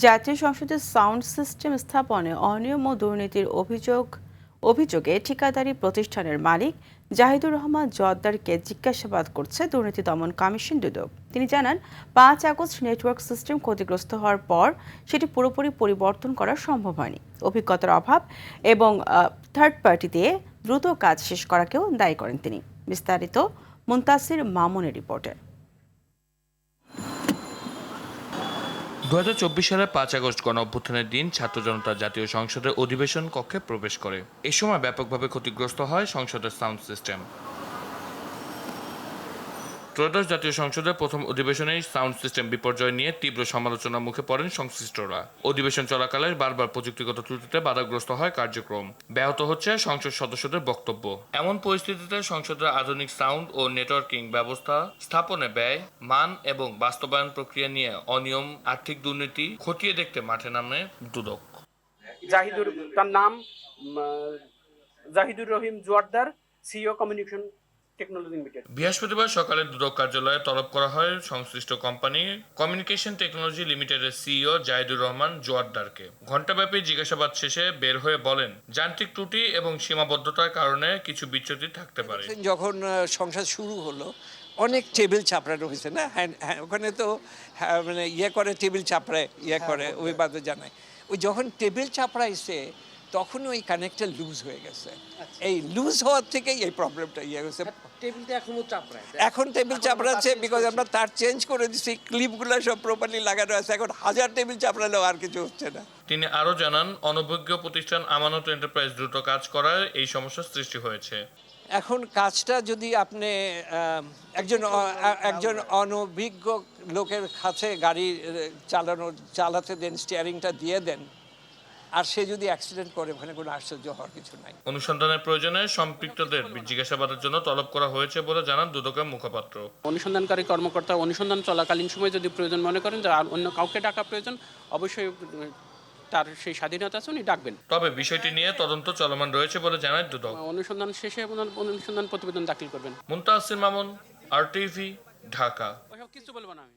জাতীয় সংসদের sound system স্থাপনে অনিয়ম ও দুর্নীতির অভিযোগে ঠিকাদারি প্রতিষ্ঠানের মালিক জাহিদুর রহমান জোয়ার্দ্দারকে জিজ্ঞাসাবাদ করছে দুর্নীতি দমন কমিশন দুদক। তিনি জানান, ৫ আগস্ট নেটওয়ার্ক সিস্টেম ক্ষতিগ্রস্ত হওয়ার পর সেটি পুরোপুরি পরিবর্তন করা সম্ভব হয়নি। অভিজ্ঞতার অভাব এবং থার্ড পার্টি দিয়ে দ্রুত কাজ শেষ করাকেও দায়ী করেন তিনি। বিস্তারিত মুনতাসির মামুনের রিপোর্টে। ২০২৪ সালের ৫ আগস্ট গণঅভ্যুত্থানের দিন ছাত্র জনতা জাতীয় সংসদের অধিবেশন কক্ষে প্রবেশ করে। এ সময় ব্যাপকভাবে ক্ষতিগ্রস্ত হয় সংসদের সাউন্ড সিস্টেম। ত্রয়োদশ জাতীয় সংসদের প্রথম অধিবেশনেই সাউন্ড সিস্টেম বিপর্যয় নিয়ে তীব্র সমালোচনার মুখে পড়েন সংশ্লিষ্টরা। অধিবেশন চলাকালে বারবার প্রযুক্তিগত ত্রুটিতে বাধাগ্রস্ত হয় কার্যক্রম, ব্যাহত হচ্ছে সংসদ সদস্যদের বক্তব্য। এমন পরিস্থিতিতে সংসদের আধুনিক সাউন্ড ও নেটওয়ার্কিং ব্যবস্থা স্থাপনে ব্যয়, মান এবং বাস্তবায়ন প্রক্রিয়া নিয়ে অনিয়ম, আর্থিক দুর্নীতি খতিয়ে দেখতে মাঠে নামে দুদক। তার নাম Jahidur Rahim Joardar, CEO communication technology limited. বৃহস্পতিবার সকালে দুদক কার্যালয়ে তলব করা হয় সংশ্লিষ্ট কোম্পানি কমিউনিকেশন টেকনোলজি লিমিটেডের সিইও জাহিদুর রহমান জোয়ার্দ্দারকে। ঘণ্টাব্যাপী জিজ্ঞাসাবাদ শেষে বের হয়ে বলেন, যান্ত্রিক ত্রুটি এবং সীমাবদ্ধতার কারণে কিছু বিচ্যুতি থাকতে পারে। যখন সংসদ শুরু হলো অনেক টেবিল চাপড়ানো হয়েছে না, ওখানে তো মানে করে টেবিল চাপড়ায় করে অভিবাদন জানায়। ওই যখন টেবিল চাপড়াইছে তখন ওই কানেক্টর লুজ হয়ে গেছে। এই লুজ হওয়ার থেকেই এই প্রবলেমটা হয়েছে। এখন টেবিল চাপড়াচ্ছে বিকজ আমরা তার চেঞ্জ করে দিচ্ছি, ক্লিপগুলো সব প্রপারলি লাগানো আছে। এখন 1000 টেবিল চাপড়ালেও আর কিছু হচ্ছে না। তিনি আরো জানান, অনভিজ্ঞ প্রতিষ্ঠান আমানত এন্টারপ্রাইজ দ্রুত কাজ করায় এই সমস্যার সৃষ্টি হয়েছে। এখন কাজটা যদি আপনি একজন অনভিজ্ঞ লোকের কাছে গাড়ি চালাতে দেন, স্টিয়ারিংটা দিয়ে দেন, আর সে যদি অ্যাক্সিডেন্ট করে, ওখানে কোনো আশ্চর্য হওয়ার কিছু নাই। অনুসন্ধানের প্রয়োজনে সম্পৃক্তদের জিজ্ঞাসাবাদের জন্য তলব করা হয়েছে বলে জানান দুদকের মুখপাত্র। অনুসন্ধানকারী কর্মকর্তা অনুসন্ধান চলাকালীন সময় যদি প্রয়োজন মনে করেন যে অন্য কাউকে ডাকা প্রয়োজন, অবশ্যই তার সেই স্বাধীনতা আছে, উনি ডাকবেন। তবে বিষয়টি নিয়ে তদন্ত চলমান রয়েছে বলে জানায় দুদক। অনুসন্ধান শেষে অনুসন্ধান প্রতিবেদন দাখিল করবেন। মুনতাসির মামুন, RTV, ঢাকা। কিছু বলবো না আমি।